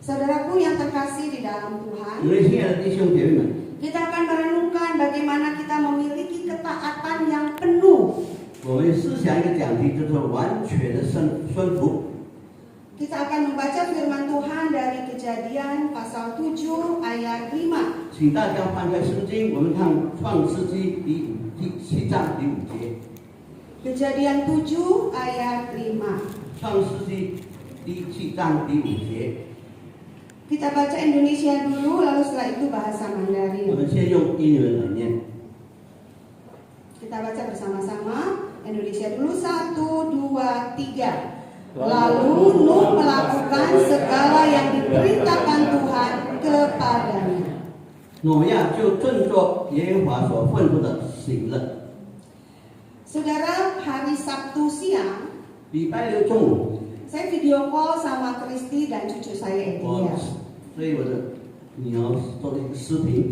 Saudaraku yang terkasih di dalam Tuhan, 主内亲爱的弟兄姐妹们， kita akan merenungkan bagaimana kita memiliki ketaatan yang penuh. 我们思想一个讲题，就是完全的顺服。 Kita akan membaca firman Tuhan dari Kejadian pasal 7 ayat 5. 请大家翻开圣经，我们看创世纪第7章第5节。 Kejadian 7 ayat 5. 创世纪第7章第5节。 Kita baca Indonesia dulu, lalu setelah itu bahasa 我 Mandarin. 们先用英文来念。 Kita baca bersama-sama. Indonesia dulu, 1, 2, 3. Lalu Nuh melakukan segala yang diperintahkan Tuhan kepadanya. 挪亚就遵着耶和华所吩咐的行了。 Saudara, hari Sabtu siang, 礼拜六中午， saya video call sama Kristi dan cucu saya 我 Edia. 对我的女儿做了一个视频。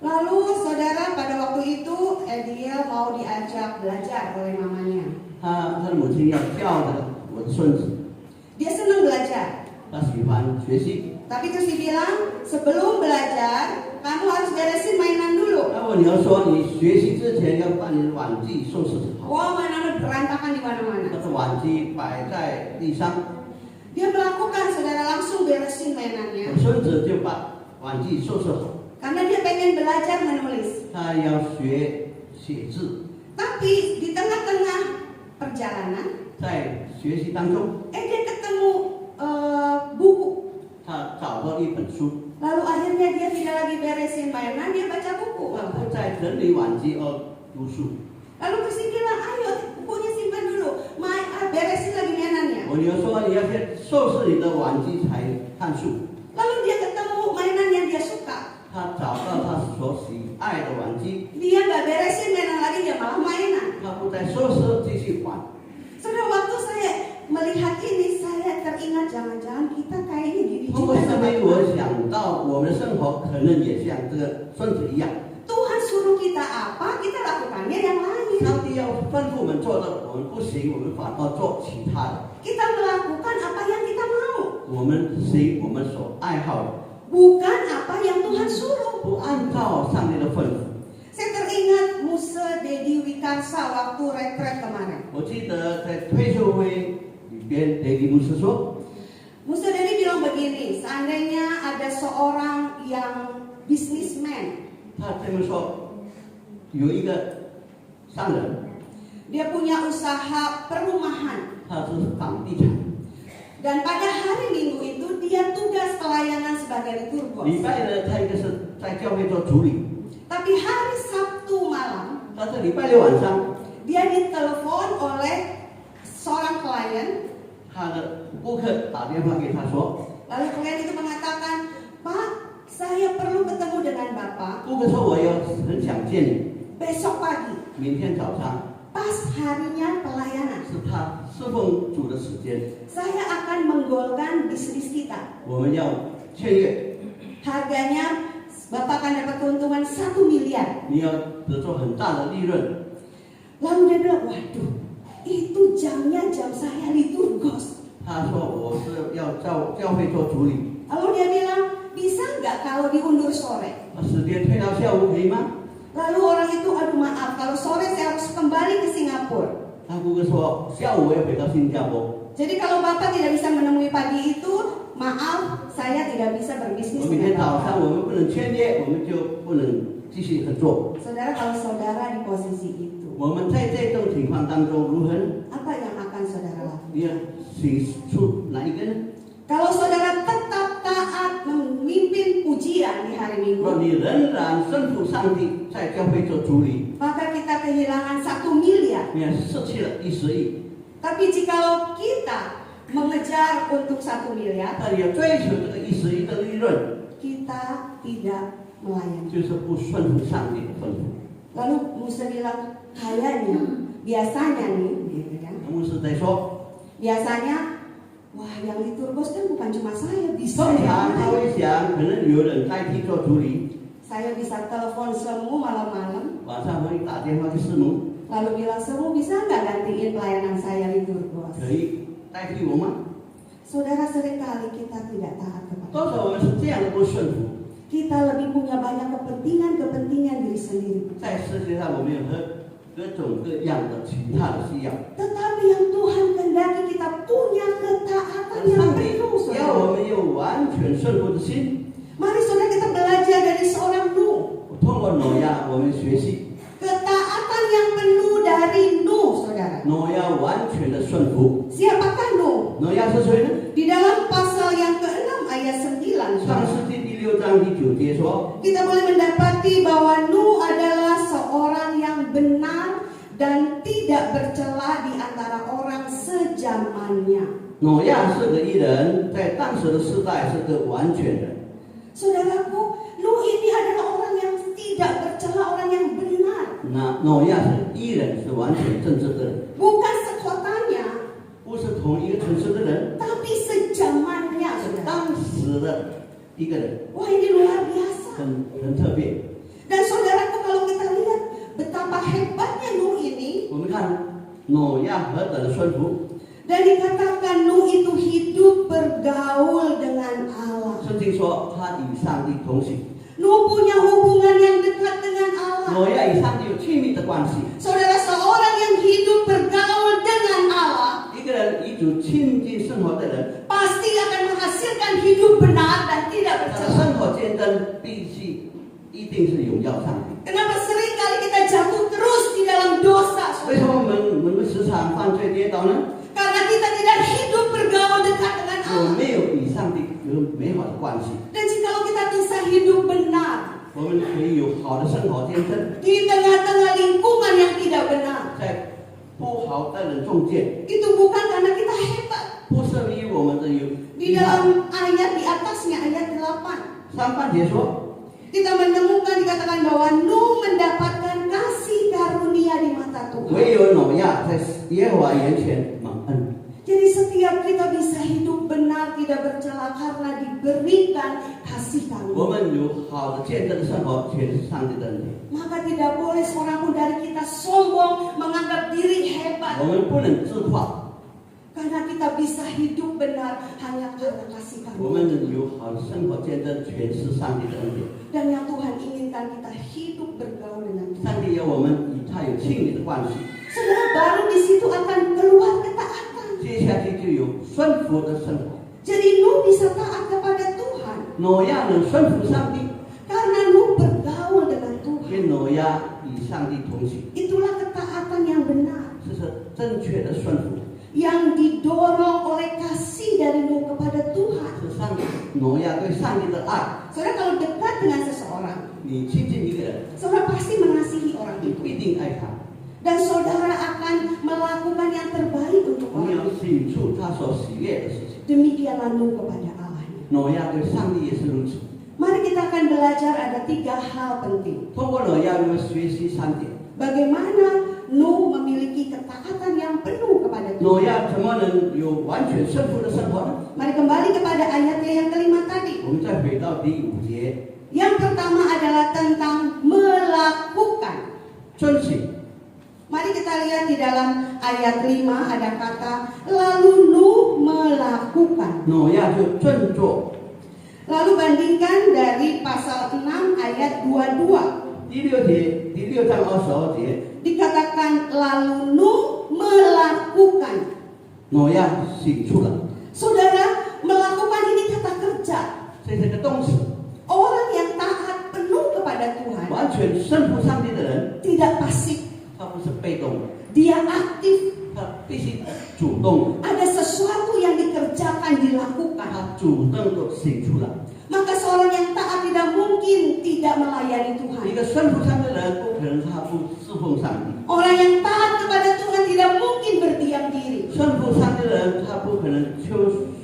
Lalu saudara, pada waktu itu Edia mau diajak belajar oleh mamanya. 他的母亲要教的我的孙子， Dia senang belajar. 他喜欢学习。 Tapi Kristi bilang, sebelum belajar, kamu harus beresin mainan dulu. 那我女儿说，你学习之前要把你的玩具收拾好。 Wah, mainannya berantakan di 他 mana-mana. 的玩具摆在地上， Dia melakukan, saudara, langsung beresin mainannya. 我孙子就把玩具收拾好。 Karena dia pengen belajar menulis. 他要学写字， Tapi di tengah-tengah perjalanan, 在学习当中， dia ketemu buku. 他找到一本书， Lalu akhirnya dia tidak lagi beresin mainan, dia baca buku. 他不再整理玩具而读书。 Lalu Kristi bilang, ayo bukunya simpan dulu, beresin lagi mainannya. 我女儿说，你要先收拾你的玩具才看书。 Lalu dia ketemu mainan yang dia suka. 他找到他所喜爱的玩具， Dia nggak beresin mainan lagi, dia malah mainan. 他不再收拾，继续玩。 Saudara, waktu saya melihat ini, saya teringat jangan-jangan kita kayaknya gini 通过 juga 视 sama 频，我 Tuhan. 想到我们的生活可能也像这个孙子一样， Tuhan suruh kita apa, kita lakukannya yang lain. 上帝要吩咐我们做的，我们不行，我们反而做其他的。 Kita melakukan apa yang kita mau, 我们行我们所爱好的， bukan apa yang Tuhan suruh. 不按照上帝的吩咐。 Saya teringat Musa Dedi Wikarsa waktu retret kemarin. 我记得在退休会里边，雷迪牧师说， Musa Dedi bilang begini, seandainya ada seorang yang businessman, 他这么说，有一个商人， dia punya usaha perumahan. 他是房地产。 Dan pada hari Minggu itu dia tugas pelayanan sebagai liturgos. 礼拜呢，他一个是在教会做主理， Tapi hari Sabtu malam 但是礼拜六晚上， dia ditelepon oleh seorang klien. 他的顾客打电话给他说， Lalu klien itu mengatakan, Pak, saya perlu ketemu dengan Bapak 顾客说我很想见你， besok pagi, 明天早上 pas harinya pelayanan. 是他侍奉主的时间， Saya akan menggolkan bisnis kita. 我们要签约， Harganya Bapak akan dapat keuntungan 1 miliar. 你要得到很大的利润。 Lalu dia bilang, waduh, itu jamnya jam saya liturgos. 他说我是要教会做主理， Lalu dia bilang, bisa nggak kalau diundur sore? 时间推到下午可以吗？ Lalu orang itu, aduh maaf, kalau sore saya harus kembali ke Singapura. 他顾客说下午我要回到新加坡， Jadi kalau Bapak tidak bisa menemui pagi itu, maaf, saya tidak bisa 我 berbisnis 明天 dengan 早 Bapak. 上我们不能签约，我们就不能继续合作。 Saudara, kalau saudara di posisi itu, 我们在这种情况当中如何呢？ apa yang akan saudara lakukan? 你要行出哪一个呢？ Kalau saudara tetap taat memimpin pujian di hari 如果 Minggu, 你仍然顺服上帝，在教会做主理， maka kita kehilangan 1 miliar. 你也失去了10亿。 Tapi jikalau kita mengejar untuk 1 miliar, 但你要追求这个10亿的利润， kita tidak melayani. 就是不顺服上帝的吩咐。 Lalu Musa bilang, kayaknya, biasanya nih, gitu kan? 牧师在说， Biasanya, wah yang liturgos kan bukan cuma saya, bisa 通 yang 常他 lain. 会想，可能有人代替做主理， Saya bisa telepon semua malam-malam, 晚上会打电话给师母， lalu bilang semua bisa nggak gantiin pelayanan saya liturgos? 可以代替我吗？ Saudara, seringkali kita tidak taat kepada 多少我们是这样的不顺服。 kita lebih punya banyak kepentingan diri sendiri. 在世界上，我们有各种各样的其他的需要， Tetapi yang Tuhan kehendaki kita punya ketaatan 上 yang 帝 penuh, 要 saudara. 我们有完全顺服的心。 Mari saudara kita belajar dari seorang Nuh. 通过挪亚，我们学习 Ketaatan yang penuh dari Nuh, saudara. 挪亚完全的顺服。 Siapakah Nuh? 挪亚是谁呢？ Di dalam pasal yang ke-6 ayat 9, 创 saudara, 世纪第6章第9节说， kita boleh mendapati bahwa Nuh adalah seorang yang benar dan tidak bercela di antara orang sejamannya. 挪亚是个义人，在当时的时代是个完全人。 Saudaraku, Nuh ini adalah orang yang tidak bercela, orang yang benar. 那挪亚是义人，是完全正直的人， Bukan sekotanya, 不是同一个城市的人， tapi sejamannya, 是 saudara. 当时的一个人， Wah, ini luar biasa. 很特别。 Dan saudaraku, kalau kita lihat betapa hebatnya Nuh ini, 我们看挪亚何等的顺服， dan dikatakan Nuh itu hidup bergaul dengan Allah. 圣经说他与上帝同行， Nuh punya hubungan yang dekat dengan Allah. 挪亚与上帝有亲密的关系。 Saudara, seorang yang hidup bergaul dengan Allah 一个人与主亲近生活的人， pasti akan menghasilkan hidup benar dan tidak 他的 bercela. 生活见证一定是荣耀上帝。 Kenapa seringkali kita jatuh terus di dalam dosa, 为什 saudara? 么我们时常犯罪跌倒呢？ Karena kita tidak hidup bergaul dekat dengan 我 Allah. 没有与上帝有美好的关系。 Dan jikalau kita bisa hidup benar 我们可以有好的生活见证， di tengah-tengah lingkungan yang tidak benar, 在不好的人中间， itu bukan karena kita hebat. 不是因为我们的有 Di dalam ayat di atasnya, ayat 8, 上半节说， kita menemukan dikatakan bahwa Nuh mendapatkan kasih karunia di mata Tuhan. 唯有挪亚在耶和华眼前蒙恩。 Jadi setiap kita bisa hidup benar, tidak bercela karena diberikan kasih 我 karunia. 们有好的见证的生活，全是上帝的恩典。 Maka tidak boleh seorang pun dari kita sombong, menganggap diri hebat. 我们不能自夸， Karena kita bisa hidup benar hanya karena kasih 我 karunia. 们有好的生活见证，全是上帝的恩典。 Dan yang Tuhan inginkan kita hidup bergaul dengan Tuhan. 上帝要我们与他有亲密的关系， Saudara, baru di situ akan keluar ketaatan. 接下去就有顺服的生活。 Jadi Nuh bisa taat kepada Tuhan 挪亚能顺服上帝， karena Nuh bergaul dengan 因 Tuhan. 为挪亚与上帝同行， Itulah ketaatan yang benar, 这是正确的顺服， yang didorong oleh kasih dari Nuh kepada Tuhan. 是上帝挪亚对上帝的爱。 Saudara, kalau dekat dengan seseorang, 你亲近一个人， saudara pasti mengasihi orang 你 itu. 不一定爱他， Dan saudara akan melakukan yang terbaik untuk 你 orang 要 itu. 显出他所喜悦的事情。 Demikianlah Nuh kepada Allahnya. 挪亚对上帝也是如此。 Mari kita akan belajar ada 3 hal penting. 通过挪亚，我们学习3点。 Bagaimana Nuh memiliki ketaatan yang penuh kepada 挪 Tuhan. 亚怎么能有完全顺服的生活呢？ Mari kembali kepada ayatnya yang kelima tadi. 我们再回到第5节， Yang pertama adalah tentang melakukan. 遵行。 Mari kita lihat di dalam ayat 5 ada kata lalu Nuh melakukan. 挪亚就振作。 Lalu bandingkan dari pasal 6 ayat 22. 第6节，第6章22节， Dikatakan lalu Nuh melakukan. 挪亚醒出了， Saudara, melakukan ini kata kerja. 这是个动词。 Orang yang taat penuh kepada Tuhan 完全顺服上帝的人， tidak pasif, 他不是被动的， dia aktif. 他必须主动， Ada sesuatu yang dikerjakan, dilakukan. 他主动的醒出来。 Maka seorang yang taat tidak mungkin tidak melayani 一 Tuhan. 个顺服上帝的人，不可能他不侍奉上帝； Orang yang taat kepada Tuhan tidak mungkin berdiam diri. 顺服上帝的人，他不可能袖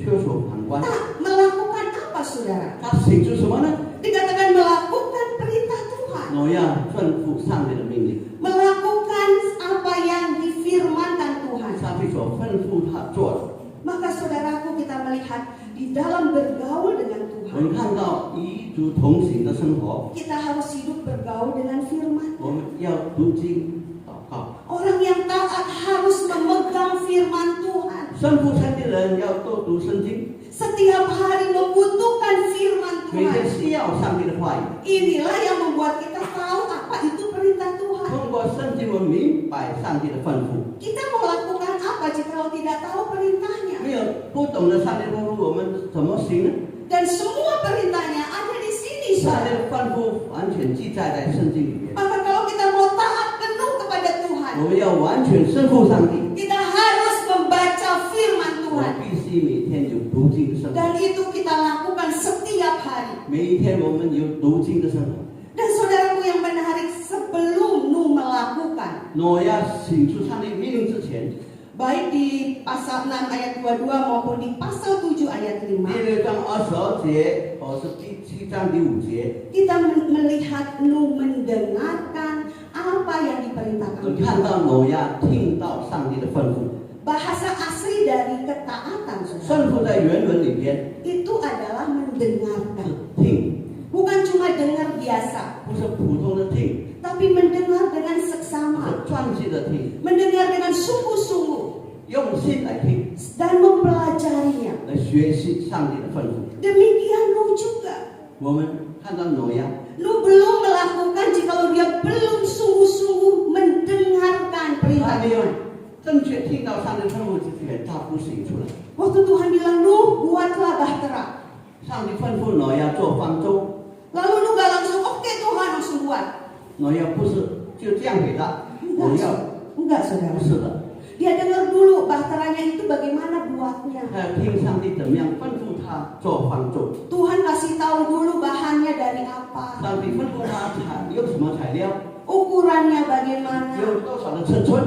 手旁观。 Tak melakukan apa, saudara? 他醒出什么呢？ Dikatakan melakukan perintah Tuhan. 挪亚顺服上帝的命令， Melakukan apa yang difirmankan Tuhan. 上帝所吩咐他做的。 Maka saudaraku, kita melihat di dalam bergaul dengan 我们 Tuhan, 看到与主同行的生活， kita harus hidup bergaul dengan firman. 我们要读经祷告。 Orang yang taat harus memegang firman Tuhan. 生父生的人要多读圣经， setiap hari membutuhkan firman 每天 Tuhan. 需要上帝的话语。 Inilah yang membuat kita tahu apa itu perintah Tuhan. 通过圣经，我们明白上帝的吩咐。 Kita mau lakukan apa jika tidak tahu perintahnya? 没有不懂得上帝的吩咐，我们怎么行呢？ Dan semua perintahnya ada di sini, 上帝 saudara. 的吩咐完全记载在圣经里面。 Maka kalau kita mau taat penuh kepada Tuhan, 我们要完全顺服上帝， kita harus membaca firman 我们 Tuhan. 必须每天有读经的生活。 Dan itu kita lakukan setiap hari. 每一天我们有读经的生活。 Dan saudaraku yang menarik, sebelum Nu melakukan, 我要行出上帝命令之前， baik di pasal 6 ayat 22 maupun di pasal 7 ayat 第 5, 6章22节，或是第7章第5节， kita melihat Nu mendengarkan apa yang 我 diperintahkan. 看到挪亚听到上帝的吩咐。 Bahasa asli dari ketaatan, 顺 saudara, 服在原文里边 itu adalah 是 mendengarkan. 听， Bukan cuma dengar biasa, 不是普通的听， tapi mendengar dengan 是 seksama, 专心的听， mendengar dengan sungguh-sungguh 用心来听， dan mempelajarinya. 来学习上帝的吩咐。 Demikian Nu juga. 我们看到挪亚， Nu belum melakukan jikalau dia belum sungguh-sungguh mendengarkan 他 perintah 没有 Tuhan. 正确听到上帝吩咐之前，他不行出来。 Waktu Tuhan bilang, Nu buatlah bahtera. 上帝吩咐挪亚做方舟， Lalu Nu gak langsung, oke Tuhan langsung buat. 挪亚不是就这样给他，挪亚 Enggak, saudara. 不是的， Dia dengar dulu bahteranya itu bagaimana buatnya. 他要听上帝怎么样吩咐他做方舟。 Tuhan kasih tahu dulu bahannya dari apa, 上帝吩咐他用什么材料， ukurannya bagaimana. 有多少的尺寸。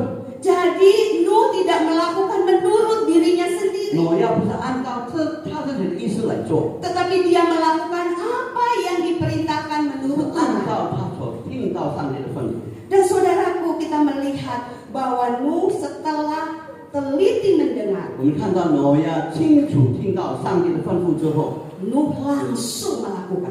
Jadi Nu tidak melakukan menurut dirinya sendiri, 挪亚不是按照他自己的意思来做， tetapi dia melakukan apa yang diperintahkan 是 menurut 按 Tuhan. 照他所听到上帝的吩咐。 Dan saudaraku, kita melihat bahwa Nu setelah teliti mendengar, 我们看到挪亚清楚听到上帝的吩咐之后， Nu langsung melakukan.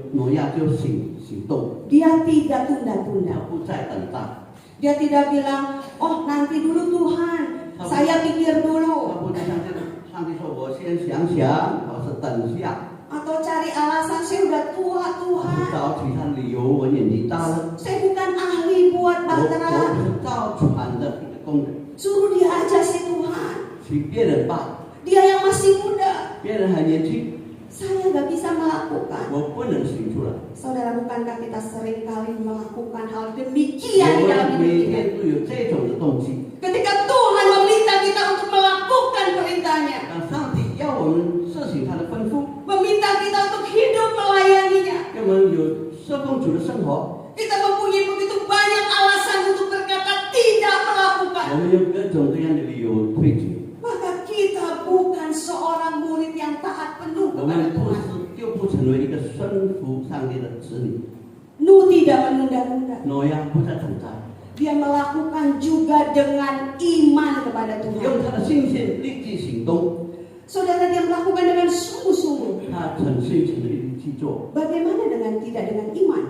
挪亚就行动， Dia tidak 他 tunda-tunda. 不再等待， Dia tidak bilang, oh nanti dulu Tuhan, saya pikir 他 dulu. 不能像这个上帝说我先想想，我是等下， Atau cari alasan, saya udah tua 我是 Tuhan, 找其他理由，我年纪大了， saya bukan ahli buat 我 bahtera. 不是造船的工人， Suruh dia aja sih Tuhan. 请别人办， Dia yang masih muda, 别人还年轻， saya gak bisa melakukan. 我不能行出来。 Saudara, bukankah kita sering kali melakukan hal 我 demikian di dalam 们 hidup 每 kita? 天都有这种的动机。 Ketika Tuhan meminta kita untuk melakukan perintahnya, 当上帝要我们实行他的吩咐， meminta kita untuk hidup melayaninya, 要我们有社工主的生活， kita mempunyai begitu banyak alasan untuk berkata tidak 我 melakukan. 们有各种各样的理由退却， Maka kita bukan seorang murid yang taat penuh 我 kepada 们不 Tuhan. 是就不成为一个顺服上帝的子女。 Nu tidak menunda-nunda. 挪亚不再等待， Dia melakukan juga dengan iman kepada 用 Tuhan. 他的信心立即行动， Saudara, dia melakukan dengan sungguh-sungguh. 他诚心诚意去做。 Bagaimana dengan tidak dengan iman?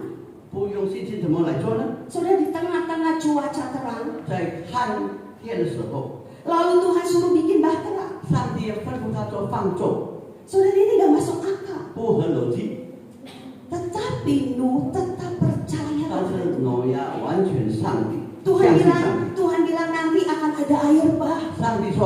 不用信心怎么来做呢？ Saudara, di tengah-tengah cuaca terang, 在旱天的时候， lalu Tuhan suruh bikin bahtera. 上帝要吩咐他做方舟， Saudara, ini gak masuk akal. 不合逻辑。 Tetapi Nu tetap percaya 但 kepada 是 Tuhan. 挪亚完全上帝， Tuhan 相信上 bilang, 帝。 Tuhan bilang nanti akan ada air bah. 上帝说，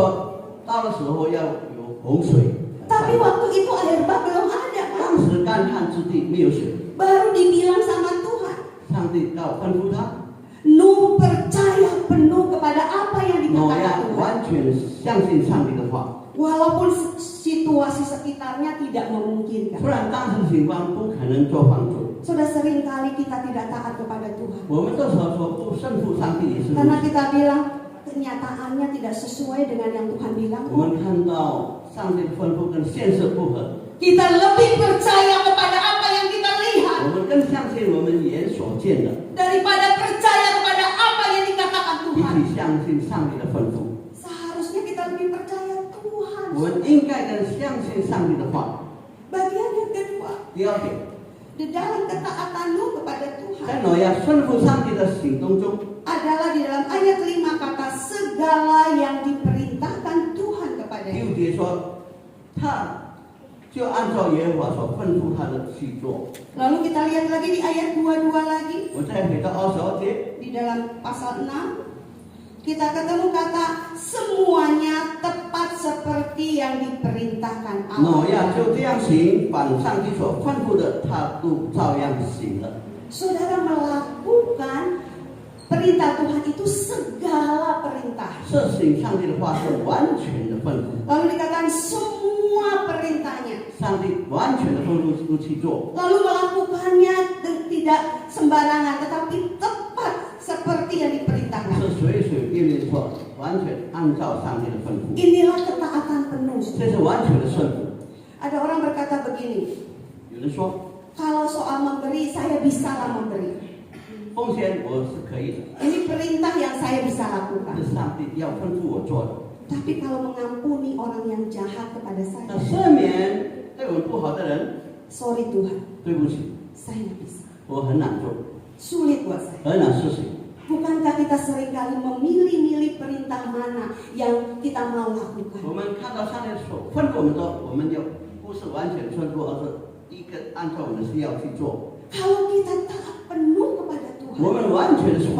到的时候要有洪水。 Tapi waktu itu air bah belum ada kan? 当时干旱之地没有水， Baru dibilang sama Tuhan. 上帝要吩咐他， Nu percaya penuh kepada apa yang 挪 dikatakan 亚 Tuhan. 完全相信上帝的话。 Walaupun situasi sekitarnya tidak memungkinkan. 虽然当时的情况不可能做方舟， Sudah sering kali kita tidak taat kepada Tuhan. 我们这时候说不顺服上帝也是如 Karena 此。 kita bilang kenyataannya tidak sesuai dengan yang Tuhan bilang. 我们看到上帝的吩咐跟现实不合， Kita lebih percaya kepada apa yang kita lihat 我们更相信我们眼所见的， daripada percaya kepada apa yang dikatakan 比 Tuhan. 起相信上帝的吩咐。 Seharusnya kita lebih percaya Tuhan. 我们应该更相信上帝的话。 Bagian yang kedua, 第二点， di dalam ketaatan Nu kepada 在 Tuhan 挪亚顺服上帝的行动中， adalah di dalam ayat 5 kata segala yang diperintahkan Tuhan kepada 节说，他就按照耶和华所吩咐他的去做。 Lalu kita lihat lagi di ayat 22 lagi. 我再回到22节， Di dalam pasal 6 kita ketemu kata semuanya tepat seperti yang diperintahkan 挪 Allah. 亚就这样行，凡上帝所吩咐的，他都照样行了。 Saudara melakukan perintah Tuhan itu segala perintah. 这行上帝的话是完全的吩咐， Lalu dikatakan semua perintahnya. 上帝完全的吩咐都去做， Lalu melakukannya tidak sembarangan tetapi tepat seperti yang diperintahkan. 是随随便便做，完全按照上帝的吩咐， Inilah ketaatan penuh. 这是完全的顺服。 Ada orang berkata begini, 有人说 kalau soal memberi saya bisalah memberi. 奉献我是可以的， Ini perintah yang saya bisa lakukan. 是上帝要吩咐我做的。 Tapi kalau mengampuni orang yang jahat kepada 那 saya, 赦免对我们不好的人， sorry Tuhan, 对不起， saya nggak bisa. 我很难做， Sulit buat saya. 很难实行。 Bukankah kita seringkali memilih-milih perintah mana yang kita mau lakukan? 我们看到上帝所吩咐我们的，我们就不是完全顺服，而是一个按照我们的需要去做。 Kalau kita taat penuh kepada 我 Tuhan, 们完全是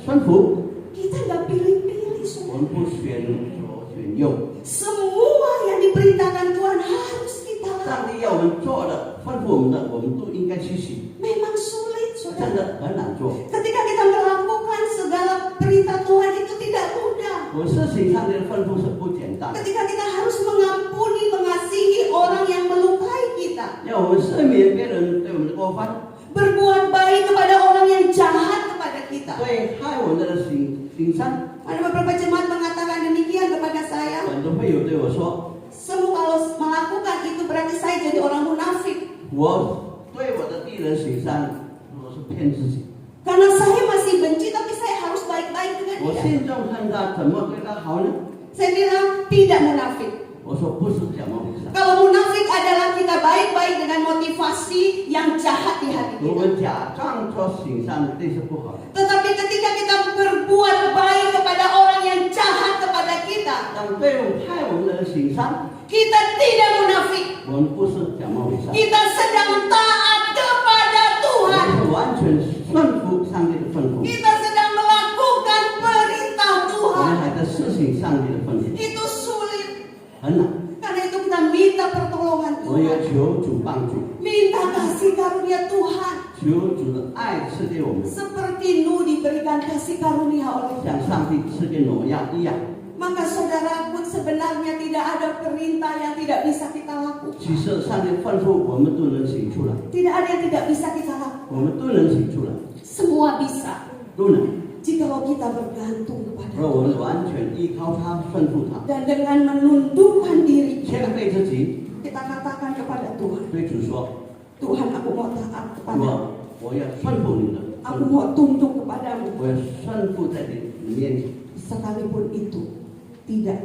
顺服， kita nggak pilih-pilih 我 semua. 们不选左选右。 Semua yang diperintahkan Tuhan harus kita 上 lakukan. 帝要我们做的，吩咐我们的，我们都应该去行。 Memang sulit, 真 saudara. 的很难做。 Ketika kita melakukan segala perintah Tuhan itu tidak mudah. 我事情上帝的吩咐是不简单， Ketika kita harus mengampuni, mengasihi orang yang melukai kita, 要我们赦免别人对我们的过犯， berbuat baik kepada orang yang jahat kepada kita. 对害我们的行善。 Ada beberapa jemaat mengatakan demikian kepada saya. 很多会友对我说， Semua kalau melakukan itu berarti saya jadi orang munafik. 我对我的敌人行善，我是骗自己。 Karena saya masih benci tapi saya harus baik-baik dengan 我 dia. 心中恨他，怎么对他好呢？ Saya bilang tidak munafik. 我说不是这么回事。 Kalau munafik adalah kita baik-baik dengan motivasi yang jahat di hati 我 kita. 们假装做行善，这是不好的。 Tetapi ketika kita berbuat baik kepada orang yang jahat kepada kita, 当对害我们的人行善， kita tidak munafik. 我们不是这么回事。 Kita sedang taat kepada 我 Tuhan. 们是完全顺服上帝的吩咐， Kita sedang melakukan perintah 我们 Tuhan. 还在实行上帝的吩咐， Itu sulit. 很难。 Karena itu kita minta pertolongan 我要 Tuhan. 求主帮助， Minta kasih karunia Tuhan. 求主的爱赐给我们， Seperti Nuh diberikan kasih karunia oleh 像上帝赐给挪亚一样。 Maka saudara pun sebenarnya tidak ada perintah yang tidak bisa kita lakukan. 其实上帝吩咐我们都能行出来， Tidak ada yang tidak bisa kita lakukan. 我们都能行出来， Semua bisa. 都能。 Jikalau kita bergantung kepada 而我 Tuhan. 们完全依靠他，顺服他， Dan dengan menundukkan diri 谦 kita, 卑自己， kita katakan kepada Tuhan, 对主说 Tuhan aku mau taat kepadamu. 我要顺服你的， Aku mau tunduk kepadamu. 我要顺服在你面前。 Sekalipun itu tidak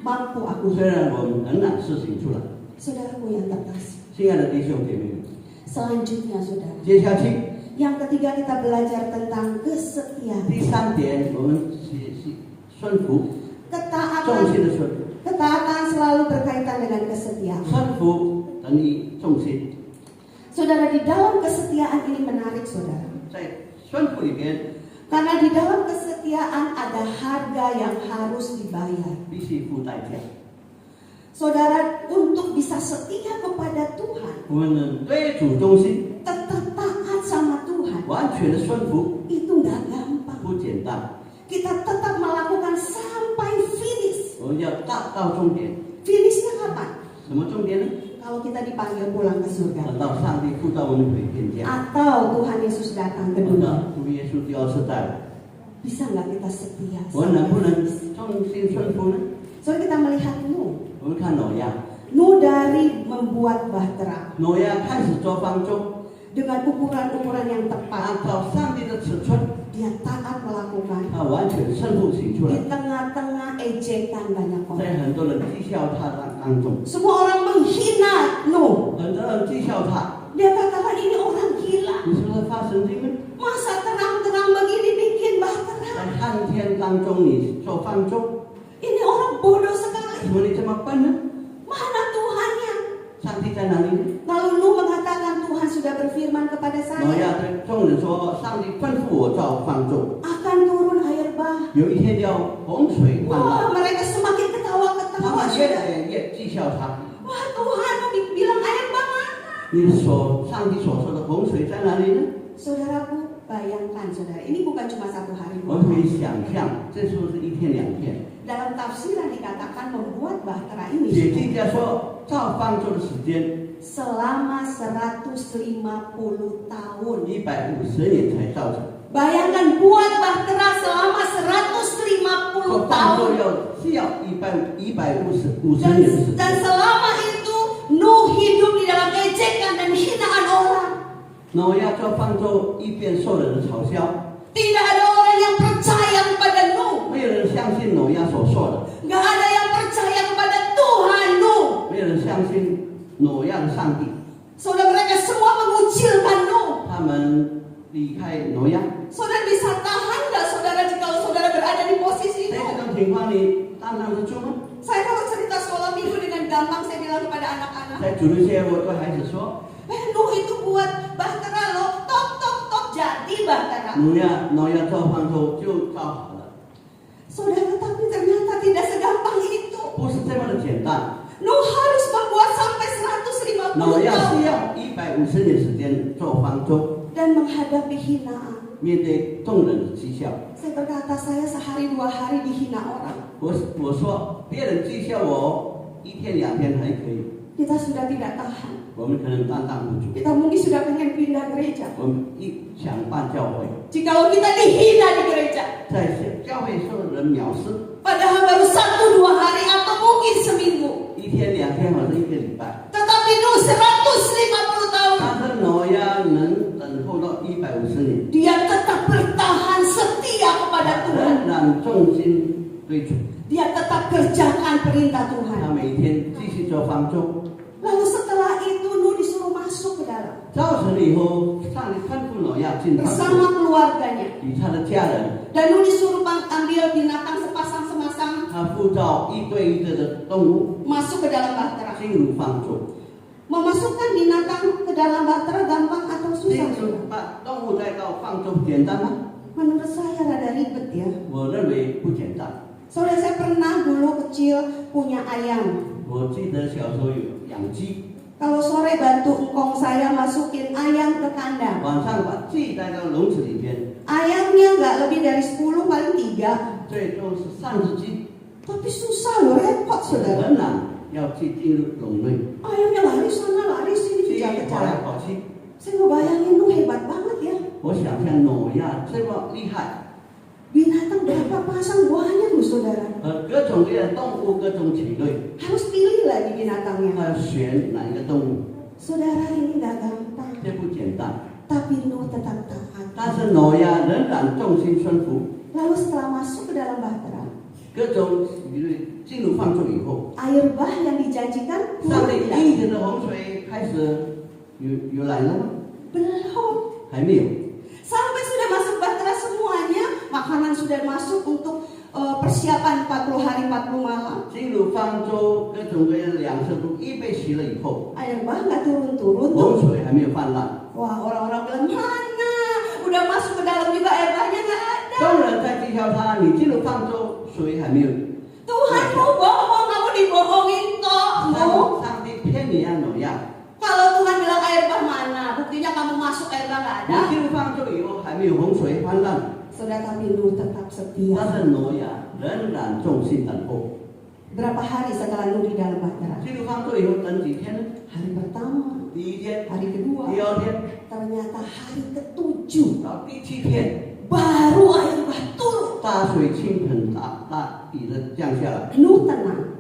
mampu aku. 虽然我们很难实行出来， Saudaraku yang terkasih. 亲爱的弟兄姐妹， Selanjutnya saudara. 接下去 Yang ketiga kita belajar tentang kesetiaan. 第三点，我们顺服，重 Ketaatan, 心的顺服， ketaatan selalu berkaitan dengan kesetiaan. 顺服等于重心。 Saudara, di dalam kesetiaan ini menarik saudara. 在顺服里面， Karena di dalam kesetiaan ada harga yang harus dibayar. 必须付代价。 Saudara, untuk bisa setia kepada Tuhan, 我们对主忠心， tetap taat sama Tuhan, 完全的顺服 itu nggak gampang. 不简单。 Kita tetap melakukan sampai finish. 我们要达到终点， Finishnya kapan? 什么终点呢？ Kalau kita dipanggil pulang ke surga. 等到上帝呼召我们回天家， Atau Tuhan Yesus datang 等 kedua. 到主耶稣第二次再来， Bisa nggak kita setia? 我能不能 finish? 忠心顺服呢？ Soalnya kita melihat Nuh. 我们看挪亚， Nuh dari membuat bahtera 挪亚开始做方舟， dengan ukuran-ukuran yang 按 tepat. 照上帝的尺寸， Dia taat melakukan. 他完全顺服行出来 Di。tengah-tengah ejekan banyak 在 orang. 很多人讥笑他当中， Semua orang menghina Nuh. 很多人讥笑他， Dia katakan ini orang gila. 你是不是发神经呢？ Masa terang-terang begini bikin bahtera? 在旱天当中你做方舟， Ini 在哪里呢？ Lalu Nuh mengatakan, Tuhan sudah berfirman kepada 挪 saya, 亚对众人说：“上帝吩咐我造方舟， akan turun air bah. 有一天要洪水泛 Wah, 滥。” mereka semakin 他 ketawa-ketawa. 们越 Saudara. 来越讥笑他。 Wah, Tuhan bilang air bah mana? 你上帝所说的洪水在哪里呢？ Saudaraku, bayangkan saudara, ini bukan cuma 1 hari 2我们可 hari. 以想象，这是不是一天两天？ Dalam tafsiran dikatakan membuat bahtera ini 解经家说，造方舟的时间 selama 150 tahun. 150年才造成。 Bayangkan buat bahtera selama 做 150 方舟 tahun. 需要150年的时 Dan 间。 selama itu Nuh hidup di dalam ejekan dan hinaan orang. 挪亚做方舟，一边受人的嘲笑， Tidak ada orang yang percaya kepada Nuh. 没有人相信挪亚所说的， Gak ada yang percaya kepada Tuhan Nuh. 没有人相信挪亚的上帝。 Saudara, mereka semua mengucilkan Nuh. 他们离开挪亚， Saudara bisa tahan gak saudara jika saudara berada di posisi 在 Nuh? 这种情况你担当得住吗？ Saya kalau cerita sekolah minggu dengan gampang saya bilang kepada anak-anak, 在主日学，我对孩子说， Nuh itu buat bahtera loh, tok tok tok jadi bahtera. 挪亚造方舟就造好了， Saudara, tapi ternyata tidak segampang itu. 不是这么的简单。 Nuh harus membuat sampai 150挪亚 tahun 需要150年时间做方舟， dan menghadapi hinaan. 面对众人的讥笑。 Saya berkata, saya sehari 2 hari dihina orang. 我说别人讥笑我1天2天还可以， Kita sudah tidak tahan. 我们可能担当不住， Kita mungkin sudah pengen pindah gereja. 我们一想办教会， Jikalau kita dihina di gereja, 在教会受人藐视， padahal baru 1-2 hari atau mungkin seminggu. 1天2天或者1个礼拜。 Tetapi Nuh 150 tahun. 但是挪亚能等候到150年， Dia tetap bertahan setia kepada Tuhan. 仍然重心对主， Dia tetap kerjakan perintah 他 Tuhan. 每天继续做方舟。 Lalu setelah itu Nuh disuruh masuk ke dalam 造成了以后，上帝吩咐挪亚进方舟， bersama keluarganya. 与他的家人， Dan Nuh disuruh ambil binatang sepasang-sepasang 他呼召一对一对的动物 masuk ke dalam bahtera. 进入方舟。 Memasukkan binatang ke dalam bahtera gampang atau 进 susah? 入 Saudara? 把动物带到方舟简单吗？ Menurut saya rada ribet ya. 我认为不简单。 Saudara, saya pernah dulu kecil punya ayam. 我记得小时候有养鸡， Kalau sore bantu engkong saya masukin ayam ke kandang. 晚上把鸡带到笼子里边， Ayamnya nggak lebih dari 10, paling 3. 最多是30只， Tapi susah loh, repot saudara. 很难要去进入笼内， Ayamnya lari sana, lari sini, 鸡跑来 kejar-kejar. 跑去。 Saya ngebayangin lu hebat banget ya. 我想象挪亚这么厉害， Binatang berapa pasang banyak loh saudara. 各种各样的动物，各种禽类， Harus pilih lagi binatangnya. 他要选哪一个动物， Saudara, ini nggak gampang. 这不简单。 Tapi Nuh tetap taat. 但是挪亚仍然重心顺服， Lalu setelah masuk ke dalam bahtera, 各种进入方舟以后， air bah yang dijanjikan 上 turun 帝 tidak? 应许的洪水开始有来了吗？ Belum. 还没有。 Sampai sudah masuk bahtera semuanya, makanan sudah masuk untuk persiapan 40 hari 40 malam. 进入方舟，各种各样的粮食都预备齐了以后， Air bah nggak turun-turun tuh. 洪水还没有泛滥， Wah, orang-orang bilang, mana? Udah masuk ke dalam juga air bahnya nggak ada. 众人在讥笑他，你进入方舟，水还没有。 Tuhan mau bohong, kamu dibohongin kok. Nuh. 上帝骗你啊，挪亚！ Kalau Tuhan bilang air bah mana, buktinya kamu masuk air bah nggak 你 ada. 进入方舟以后还没有洪水泛滥， Saudara, tapi Nuh tetap 但 setia. 是挪亚仍然重心等候。 Berapa hari setelah Nuh di dalam bahtera? 进入方舟以后等几天呢？ Hari pertama, 第一天、 hari kedua, 第二天 ternyata hari ke-7到第7天， baru air bah turun. 大水倾盆，大雨的降下来。 Nuh tenang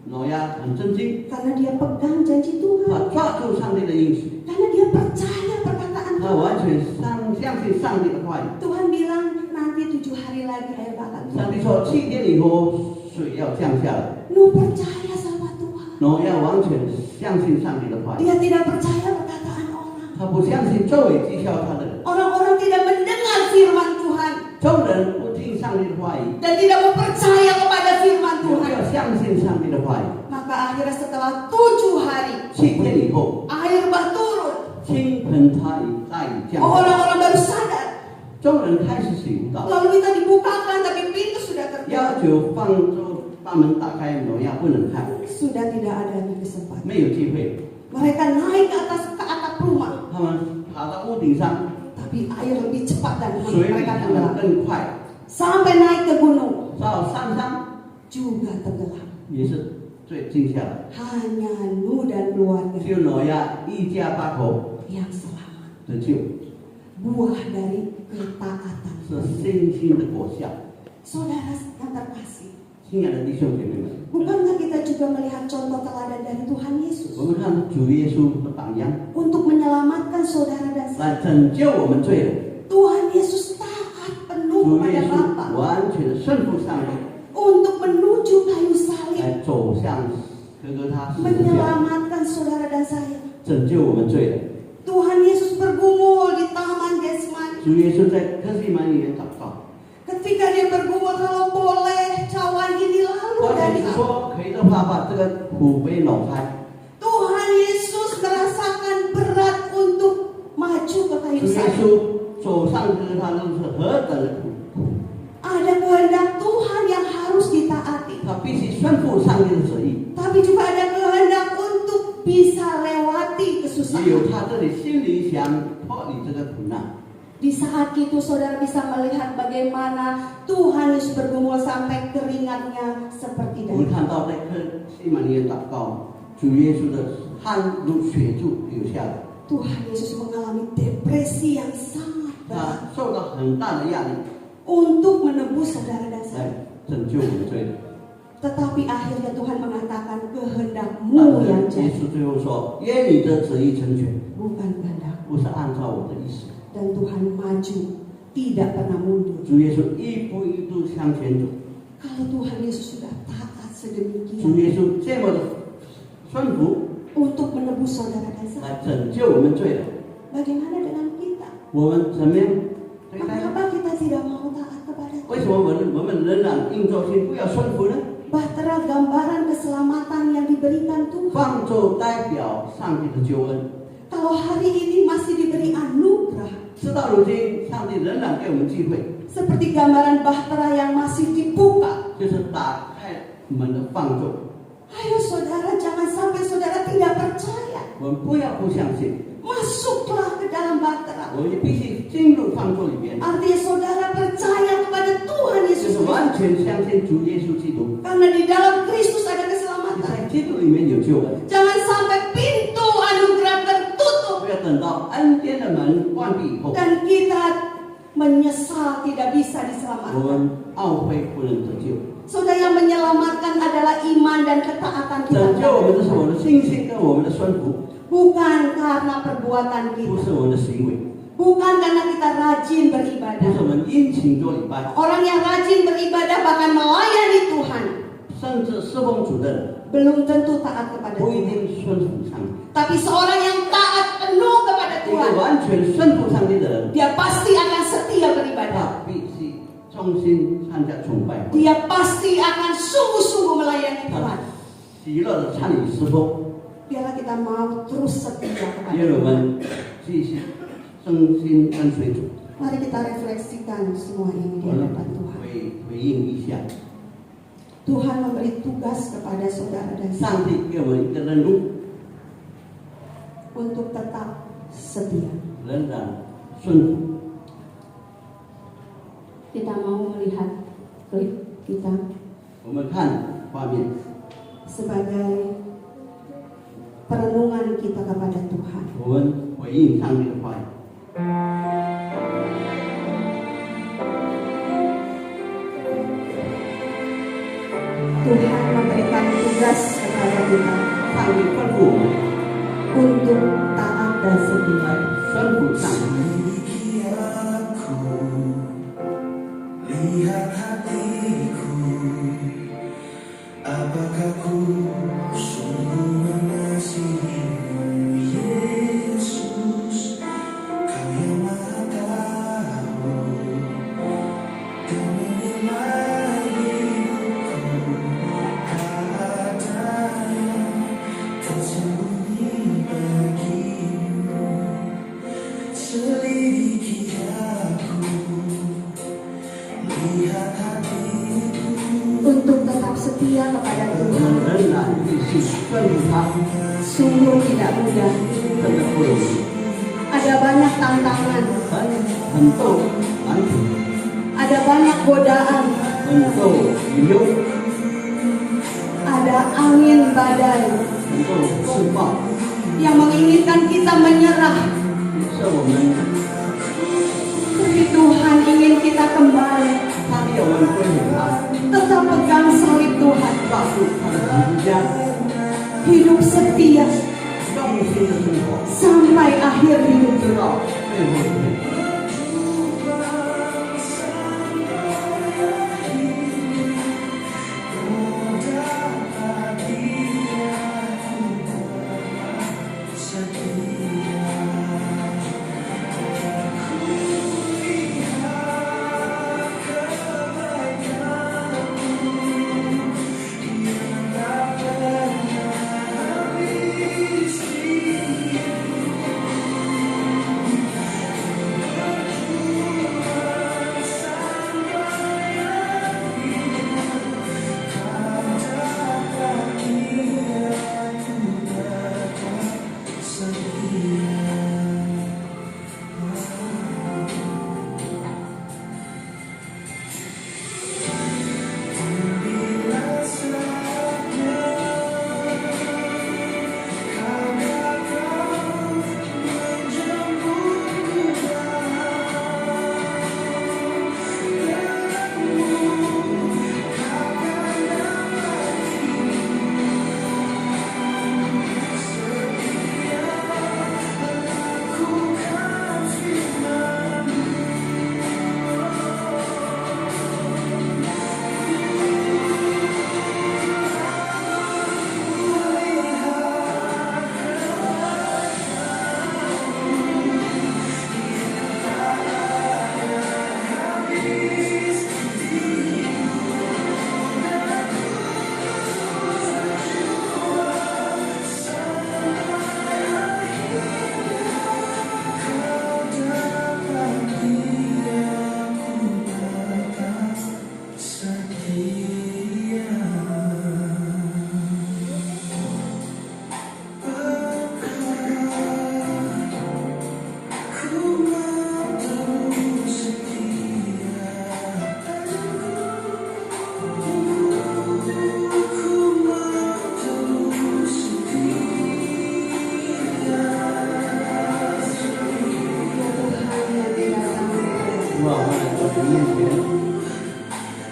挪亚很震惊， karena dia pegang janji 他 Tuhan, 抓住上帝的应许， karena dia percaya perkataan 他 Tuhan. 完全相信上帝的话语。 Tuhan bilang nanti 7 hari lagi air bah akan 上 turun. 帝说7天以后水要降下来， Nuh percaya sama Tuhan. 挪亚完全相信上帝的话语， Dia tidak percaya perkataan orang. 他不相信周围讥笑他的人， Orang-orang tidak mendengar firman Tuhan 众人不听上帝的话语， dan tidak mau percaya kepada firman 不 Tuhan. 要相信信上帝的话语， Maka akhirnya setelah 7 hari 7天以后， air bah turun. 倾盆大雨降下， Orang-orang baru sadar. 众人开始醒悟到， Lalu minta dibukakan tapi pintu sudah 要 tertutup. 求放出大门打开，挪亚不能看， Sudah tidak ada lagi kesempatan. 没有机会。 Mereka naik ke atap rumah. 他们爬到屋顶上， Tapi air lebih cepat dan 水比 mereka 他们 tenggelam. 更快， Sampai naik ke gunung 到山上 juga tenggelam. 也是最惊吓的。 Hanya Nuh dan keluarga 只有挪亚一家八口 yang selamat. 得救， Buah dari ketaatan. 是信心的果效。 Saudara yang terkasih, 亲爱的弟兄姐妹们， bukankah kita juga melihat contoh teladan dari Tuhan Yesus 我们看主耶稣的榜样， untuk menyelamatkan saudara dan saya? 来拯救我们罪人。 Tuhan Yesus taat penuh 主 kepada 耶稣 Bapa 完全的顺服上帝， untuk menuju kayu salib, 来走向哥哥他十字架， menyelamatkan saudara dan saya. 拯救我们罪人。 Tuhan Yesus bergumul di Taman Getsemani. 主耶稣在客西马尼园祷告， Ketika dia bergumul, kalau boleh cawan ini lalu 或者 dari 是 aku. 说可以的话，把这个苦杯挪开。 Tuhan Yesus merasakan berat untuk maju ke kayu 主耶 salib. 稣走上哥哥他的路是何等的苦， Ada kehendak Tuhan yang harus ditaati. 他必须顺服上帝的旨意， Tapi juga ada kehendak untuk bisa lewati 只 kesusahan. 有他这里心里想脱离这个苦难。 Di saat itu saudara bisa melihat bagaimana Tuhan Yesus bergumul sampai keringatnya seperti 我们 darah. 看到在客西马尼园祷告，主耶稣的汗如血柱流下来， Tuhan Yesus mengalami depresi yang sangat 他 berat 受到很大的压力， untuk menebus saudara dan 来 saya. 拯救我们罪人。 Tetapi akhirnya Tuhan mengatakan 但 kehendak-Mu 是 yang 耶 jadi, 稣最后说：“愿你的旨意成全， bukan kehendak. 不是按照我的意思。 Dan Tuhan maju, tidak pernah mundur. ”主耶稣一步一步向前走， Kalau Tuhan Yesus sudah taat 主 sedemikian 耶稣这么的顺服 untuk menebus saudara dan saya, 来拯救我们罪人， bagaimana dengan kita? 我们怎么样对待？ Mengapa kita tidak mau taat kepada 为 Tuhan? 什么我们仍然硬着心不要顺服呢？ Bahtera gambaran keselamatan yang diberikan Tuhan. 放纵代表上帝的救恩， Kalau hari ini masih diberi anugerah, 事到如今，上帝仍然给我们机会， seperti gambaran bahtera yang masih dibuka. 就是打开门的放纵。 Ayo saudara, jangan sampai saudara tidak percaya. 我们不要不相信， Masuklah ke dalam bahtera. 我们必须进入放纵里面， Artinya saudara percaya kepada Tuhan 就 Yesus 是完 Kristus. 全相信主耶稣基督。 Karena di dalam Kristus ada 你 keselamatan. 在基督里面有救恩， Jangan sampai pintu anugerah tertutup 不要等到恩典的门关闭以后， dan kita menyesal tidak bisa 我 diselamatkan. 们懊悔不能得救。 Saudara, yang menyelamatkan adalah iman dan ketaatan kita. 拯救我们的是我们的信心跟我们的顺服， Bukan karena perbuatan 不 kita. 是我们的行为， Bukan karena kita rajin 不是 beribadah. 我们殷勤做礼拜， Orang yang rajin beribadah bahkan melayani Tuhan 甚至侍奉主的人 belum tentu taat kepada 不一 Tuhan. 定顺服上帝。 Tapi seorang yang taat penuh kepada 一个 Tuhan, 完全顺服上帝的人， dia pasti akan setia beribadah. 他必须忠心参加崇拜， Dia pasti akan sungguh-sungguh melayani 他 Tuhan. 喜乐的参与侍奉， Biarlah kita mau terus setia kepada 愿我 Tuhan. 们继续真心跟随主。 Mari kita refleksikan semua ini di 我们 hadapan Tuhan. 回应一下， Tuhan memberi tugas kepada saudara dan saya 上帝给我们一个任务， untuk tetap setia. 仍然顺服。 Kita mau melihat klip kita 我们看画面， sebagai perenungan kita kepada Tuhan. 我们回应上帝的话语。 Tuhan memberikan tugas kepada kita 上帝吩咐我们 untuk taat dan setia. 顺服上帝。 Lihat hatiku, apakah ku sungguh mengasihimu, Yesus? Kau yang Maha Tahu dan menilai hidupku. setia kepada 我 Tuhan 们仍然必须顺服他， sungguh tidak mudah. 真的不容易， Ada banyak tantangan, 很多难题， ada banyak godaan, 很多引诱， ada angin badai 很多释放， yang menginginkan kita menyerah. 是我们 Tapi Tuhan ingin kita kembali, 他要我们归给他， tetap pegang salib Tuhan, 抓住他的十字架， hidup setia 用心的生活， sampai akhir hidup. 直到最后一天。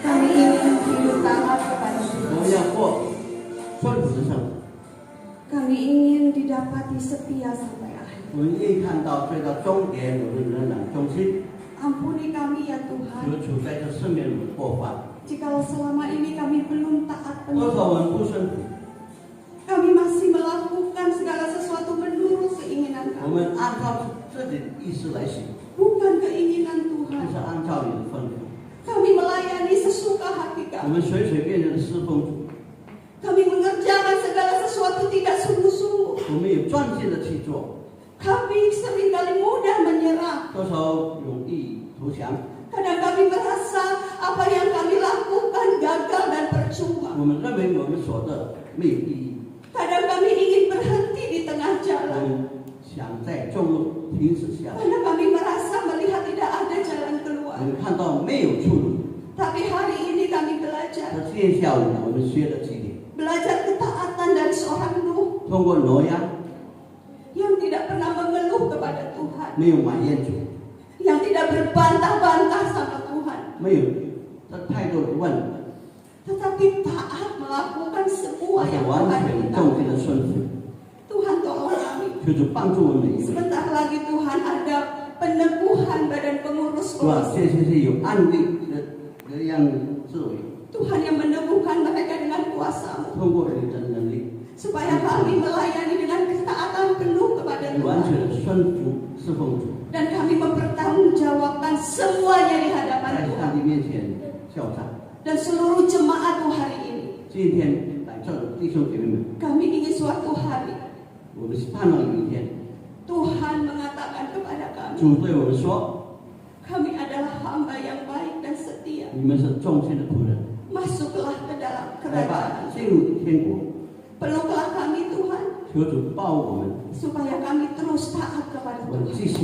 Kami ingin hidup taat kepada 我 Tuhan. 们要过顺服的生活。 Kami ingin didapati setia sampai akhir. 我们一看到追到终点，我们仍然忠心， Ampuni kami ya 有 Tuhan, 处在这生命里过犯。 jikalau selama ini kami belum taat 多 penuh. 少我们不顺服， Kami masih melakukan segala sesuatu menurut keinginan 我 kami, 们按照自己的意思来行， bukan keinginan 不 Tuhan. 是按照你的吩咐。 Kami melayani sesuka hati 我 kami. 们随随便便的侍奉主， Kami mengerjakan segala sesuatu tidak sungguh-sungguh. 我们有专心的去做， Kami seringkali mudah menyerah. 多少容易投降。 Kadang kami merasa apa yang kami lakukan gagal dan percuma. 我们认为我们所的没有意义， Kadang kami ingin berhenti di tengah 我 jalan. 们想在中路停止下来， Karena kami merasa melihat tidak ada jalan 我 keluar. 们看到没有出路。 Tapi hari ini kami belajar. 那今天下午呢，我们学了几点， Belajar ketaatan dari seorang Nuh 通过挪亚 yang tidak pernah mengeluh kepada Tuhan. 没有埋怨主， Yang tidak berbantah-bantah sama Tuhan. 没有这太多的问， Tetapi taat melakukan semua 而且 yang 完 Tuhan 全 minta. 忠心的顺服， Tuhan tolong kami. 求主帮助我们每一位。 Sebentar lagi Tuhan ada peneguhan badan pengurus 是吧？ komisi. 谢谢是有案例的样智慧， Tuhan yang meneguhkan mereka dengan kuasa-Mu. 通过你的能力， Supaya kami melayani dengan ketaatan penuh kepada 你完 Tuhan. 全的顺服侍奉主， Dan kami mempertanggungjawabkan semuanya di hadapan 在 Tuhan. 上帝面前效账。 Dan seluruh jemaat hari ini. 今天来这的弟兄姐妹们， Kami ingin suatu hari 我们是盼望有一天， Tuhan mengatakan kepada kami, 主对我们说， kami adalah hamba yang baik dan setia. 你们是忠心的仆人， Masuklah ke dalam 来 kerajaan. 吧，进入天国。 Peluklah kami Tuhan, 求主抱我们， supaya kami terus taat kepada 我们 Tuhan. 继续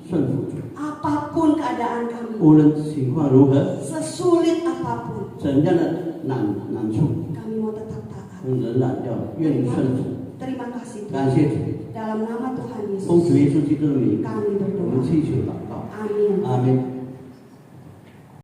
顺服主， Apapun keadaan kami, 无论情况如何， sesulit apapun, 怎样的难处， kami mau tetap taat. 仍然要愿意顺服。 Terima kasih 感 Tuhan. 谢主， Dalam nama Tuhan 奉 Yesus, 主耶稣基督的名， kami 我们 berdoa. 祈求祷告， Amin. 阿门。